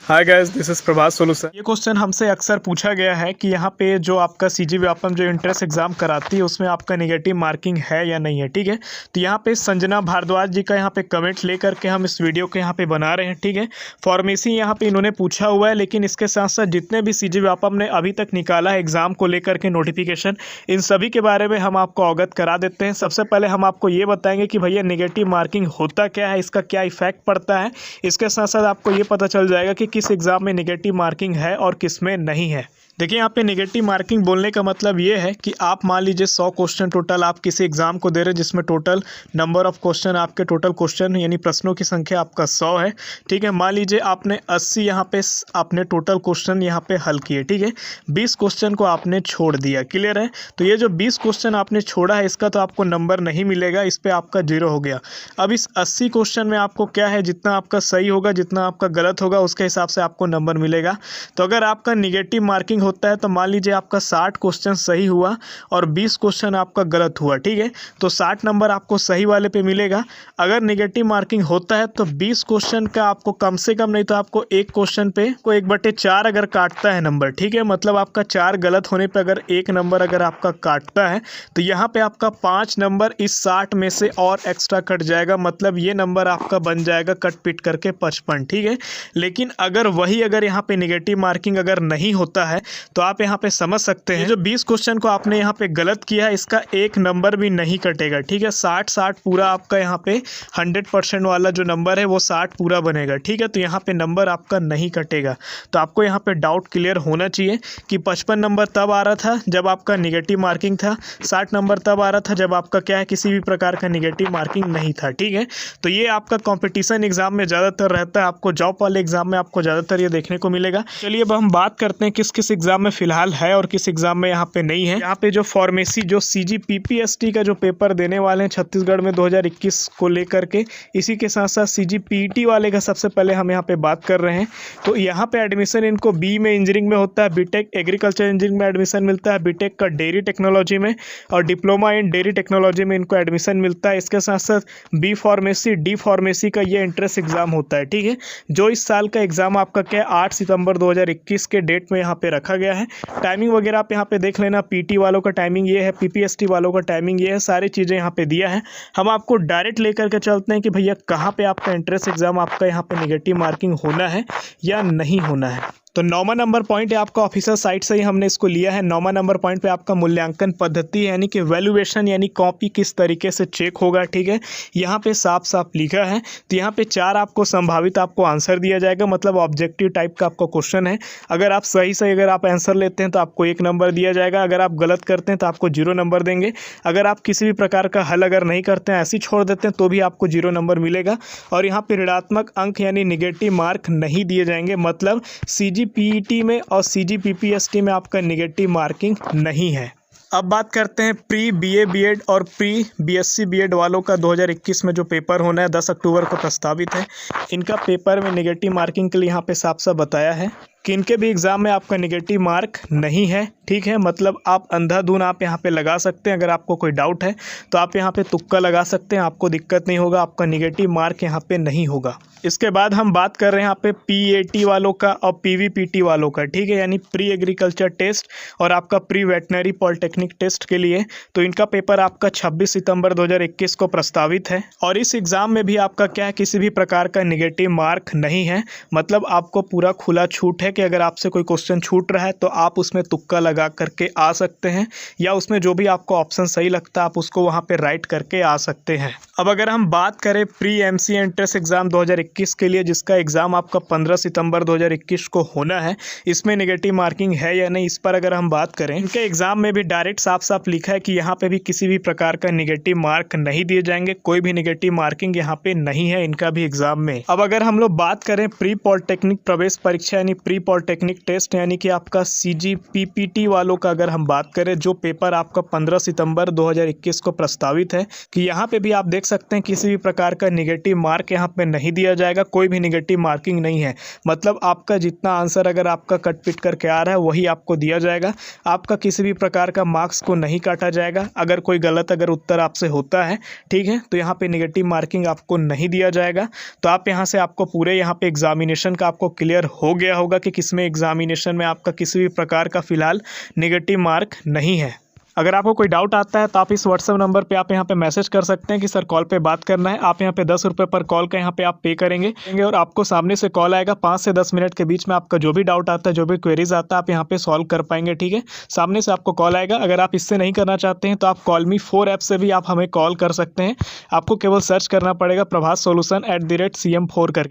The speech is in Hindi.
Hi guys, this is Prabhas solution. ये क्वेश्चन हमसे अक्सर पूछा गया है कि यहाँ पे जो आपका सीजी व्यापम जो इंट्रेंस एग्जाम कराती है उसमें आपका नेगेटिव मार्किंग है या नहीं है। ठीक है, तो यहाँ पे संजना भारद्वाज जी का यहाँ पे कमेंट लेकर के हम इस वीडियो को यहाँ पे बना रहे हैं। ठीक है, फॉर्मेसी यहाँ पे इन्होंने पूछा हुआ है, लेकिन इसके साथ साथ जितने भी सीजी व्यापम ने अभी तक निकाला है एग्जाम को लेकर के नोटिफिकेशन, इन सभी के बारे में हम आपको अवगत करा देते हैं। सबसे पहले हम आपको ये बताएंगे कि भैया नेगेटिव मार्किंग होता क्या है, इसका क्या इफेक्ट पड़ता है। इसके साथ साथ आपको ये पता चल जाएगा कि किस एग्जाम में नेगेटिव मार्किंग है और किस में नहीं है। देखिए, यहाँ पे नेगेटिव मार्किंग बोलने का मतलब ये है कि आप मान लीजिए 100 क्वेश्चन टोटल आप किसी एग्जाम को दे रहे हैं, जिसमें टोटल नंबर ऑफ क्वेश्चन आपके टोटल क्वेश्चन यानी प्रश्नों की संख्या आपका 100 है। ठीक है, मान लीजिए आपने 80 यहाँ पे आपने टोटल क्वेश्चन यहाँ पे हल किए। ठीक है, 20 क्वेश्चन को आपने छोड़ दिया। क्लियर है? तो ये जो 20 क्वेश्चन आपने छोड़ा है इसका तो आपको नंबर नहीं मिलेगा, इस पर आपका 0 हो गया। अब इस 80 क्वेश्चन में आपको क्या है, जितना आपका सही होगा जितना आपका गलत होगा उसके हिसाब से आपको नंबर मिलेगा। तो अगर आपका निगेटिव मार्किंग होता है तो मान लीजिए आपका 60 क्वेश्चन सही हुआ और 20 क्वेश्चन आपका गलत हुआ। ठीक है, तो 60 नंबर आपको सही वाले पे मिलेगा। अगर निगेटिव मार्किंग होता है तो 20 क्वेश्चन का आपको कम से कम नहीं तो आपको एक क्वेश्चन पे को 1/4 अगर काटता है नंबर। ठीक है, मतलब आपका 4 गलत होने पे अगर 1 नंबर अगर आपका काटता है तो यहाँ पे आपका 5 नंबर इस 60 में से और एक्स्ट्रा कट जाएगा। मतलब ये नंबर आपका बन जाएगा कट पिट करके 55। ठीक है, लेकिन अगर यहाँ पे निगेटिव मार्किंग अगर नहीं होता है तो आप यहाँ पे समझ सकते हैं जो 20 क्वेश्चन को आपने यहाँ पे गलत किया है इसका एक नंबर भी नहीं कटेगा। ठीक है, 60 पूरा आपका यहाँ पे 100% वाला जो नंबर है वो 60 पूरा बनेगा। ठीक है, तो यहाँ पे नंबर आपका नहीं कटेगा। तो आपको यहाँ पे डाउट क्लियर होना चाहिए कि 55 नंबर तब आ रहा था जब आपका निगेटिव मार्किंग था, 60 नंबर तब आ रहा था जब आपका क्या है किसी भी प्रकार का निगेटिव मार्किंग नहीं था। ठीक है, तो ये आपका कॉम्पिटिशन एग्जाम में ज़्यादातर रहता है, आपको जॉब वाले एग्जाम में आपको ज़्यादातर ये देखने को मिलेगा। चलिए अब हम बात करते हैं किस किस एग्जाम में फिलहाल है और किस एग्जाम में यहाँ पे नहीं है। यहाँ पे जो फार्मेसी जो CGPPST का जो पेपर देने वाले हैं छत्तीसगढ़ में 2021 को लेकर के, इसी के साथ साथ CGPET वाले का सबसे पहले हम यहाँ पे बात कर रहे हैं। तो यहाँ पे एडमिशन इनको बी में इंजीनियरिंग में होता है, बीटेक एग्रीकल्चर इंजीनियरिंग में एडमिशन मिलता है, बीटेक का डेयरी टेक्नोलॉजी में और डिप्लोमा इन डेयरी टेक्नोलॉजी में इनको एडमिशन मिलता है। इसके साथ साथ बी फार्मेसी डी फार्मेसी का ये एंट्रेंस एग्जाम होता है। ठीक है, जो इस साल का एग्जाम आपका क्या 8 सितंबर 2021 के डेट में यहाँ पे रखा गया है। टाइमिंग वगैरह आप यहाँ पे देख लेना, पीटी वालों का टाइमिंग ये है, PPST वालों का टाइमिंग ये है, सारी चीज़ें यहाँ पे दिया है। हम आपको डायरेक्ट लेकर के चलते हैं कि भैया कहाँ पे आपका एंट्रेंस एग्जाम आपका यहाँ पे नेगेटिव मार्किंग होना है या नहीं होना है। तो 9वां नंबर पॉइंट है आपका ऑफिशियल साइट से ही हमने इसको लिया है। 9वां नंबर पॉइंट पे आपका मूल्यांकन पद्धति है, यानी कि वैल्यूएशन यानी कॉपी किस तरीके से चेक होगा। ठीक है, यहाँ पे साफ साफ लिखा है। तो यहाँ पे 4 आपको संभावित आपको आंसर दिया जाएगा, मतलब ऑब्जेक्टिव टाइप का आपका क्वेश्चन है। अगर आप सही अगर आप आंसर लेते हैं तो आपको 1 नंबर दिया जाएगा, अगर आप गलत करते हैं तो आपको 0 नंबर देंगे। अगर आप किसी भी प्रकार का हल अगर नहीं करते हैं, ऐसे ही छोड़ देते हैं तो भी आपको 0 नंबर मिलेगा। और यहाँ पे ऋणात्मक अंक यानी निगेटिव मार्क नहीं दिए जाएंगे, मतलब CGPET में और CGPPST में आपका निगेटिव मार्किंग नहीं है। अब बात करते हैं प्री BA BEd और प्री BSc BEd वालों का 2021 में जो पेपर होना है 10 अक्टूबर को प्रस्तावित है। इनका पेपर में निगेटिव मार्किंग के लिए यहाँ पे साफ साफ बताया है कि इनके भी एग्ज़ाम में आपका निगेटिव मार्क नहीं है। ठीक है, मतलब आप अंधाधुन आप यहाँ पे लगा सकते हैं। अगर आपको कोई डाउट है तो आप यहाँ पे तुक्का लगा सकते हैं, आपको दिक्कत नहीं होगा, आपका निगेटिव मार्क यहाँ पे नहीं होगा। इसके बाद हम बात कर रहे हैं यहाँ पे PAT वालों का और PVPT वालों का। ठीक है, यानी प्री एग्रीकल्चर टेस्ट और आपका प्री वेटनरी पॉलिटेक्निक टेस्ट के लिए। तो इनका पेपर आपका 26 सितंबर 2021 को प्रस्तावित है और इस एग्ज़ाम में भी आपका क्या है किसी भी प्रकार का निगेटिव मार्क नहीं है, मतलब आपको पूरा खुला छूट है कि अगर आपसे कोई क्वेश्चन छूट रहा है तो आप उसमें तुक्का लगा करके आ सकते हैं, या उसमें जो भी आपको ऑप्शन सही लगता है आप उसको वहां पे राइट करके आ सकते हैं। अब अगर हम बात करें प्री MC एंट्रेंस एग्जाम 2021 के लिए, जिसका एग्जाम आपका 15 सितंबर 2021 को होना है, इसमें नेगेटिव मार्किंग है या नहीं, इस पर अगर हम बात करें, इनके एग्जाम में भी डायरेक्ट साफ साफ लिखा है कि यहाँ पे भी किसी भी प्रकार का निगेटिव मार्क नहीं दिए जाएंगे, कोई भी निगेटिव मार्किंग यहाँ पे नहीं है इनका भी एग्जाम में। अब अगर हम लोग बात करें प्री पॉलिटेक्निक प्रवेश परीक्षा यानी प्री पॉलिटेक्निक टेस्ट यानी कि आपका CGPPT वालों का अगर हम बात करें, जो पेपर आपका 15 सितंबर 2021 को प्रस्तावित है, कि यहाँ पे भी आप देख सकते हैं किसी भी प्रकार का निगेटिव मार्क यहाँ पे नहीं दिया जाएगा। कोई भी निगेटिव मार्किंग नहीं है, मतलब आपका जितना आंसर अगर आपका कट पिट करके आ रहा है वही आपको दिया जाएगा। आपका किसी भी प्रकार का मार्क्स को नहीं काटा जाएगा। अगर कोई गलत अगर उत्तर आपसे होता है, ठीक है, तो यहाँ पे निगेटिव मार्किंग आपको नहीं दिया जाएगा। तो आप यहाँ से आपको पूरे यहाँ पे एग्जामिनेशन का आपको क्लियर हो गया होगा कि किसमें एग्जामिनेशन में आपका किसी भी प्रकार का फिलहाल नेगेटिव मार्क नहीं है। अगर आपको कोई डाउट आता है तो आप इस व्हाट्सएप नंबर पे आप यहाँ पे मैसेज कर सकते हैं कि सर कॉल पे बात करना है। आप यहाँ पे 10 रुपये पर कॉल का यहाँ पे आप पे करेंगे और आपको सामने से कॉल आएगा। 5 से 10 मिनट के बीच में आपका जो भी डाउट आता है, जो भी क्वेरीज आता है, आप यहाँ पे सॉल्व कर पाएंगे, ठीक है। सामने से आपको कॉल आएगा। अगर आप इससे नहीं करना चाहते हैं तो आप कॉलमी 4 ऐप से भी आप हमें कॉल कर सकते हैं। आपको केवल सर्च करना पड़ेगा प्रभास सॉल्यूशन @CM4 करके।